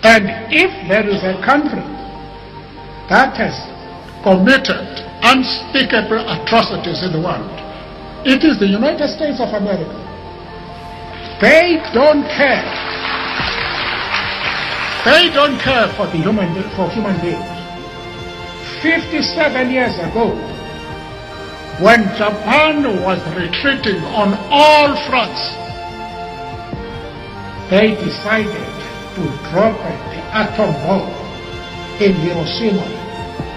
And if there is a country that has committed unspeakable atrocities in the world, it is the United States of America. They don't care. They don't care for human beings. 57 years ago, when Japan was retreating on all fronts, they decided to drop the atom bomb in Hiroshima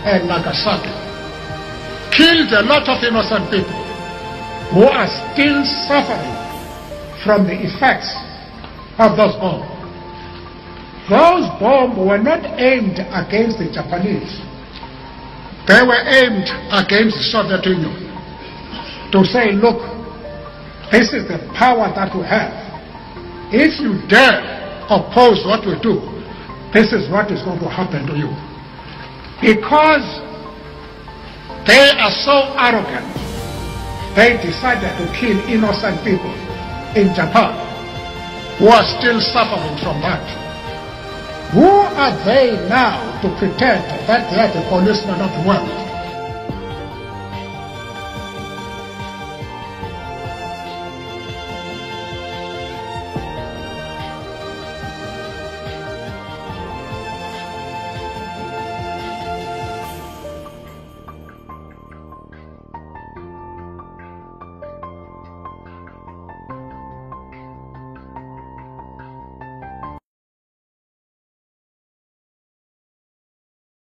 and Nagasaki. Killed a lot of innocent people who are still suffering from the effects of those bombs. Those bombs were not aimed against the Japanese. They were aimed against the Soviet Union to say, look, this is the power that we have. If you dare oppose what we do, this is what is going to happen to you. Because they are so arrogant, they decided to kill innocent people in Japan who are still suffering from that. Who are they now to pretend that they are the policemen of the world?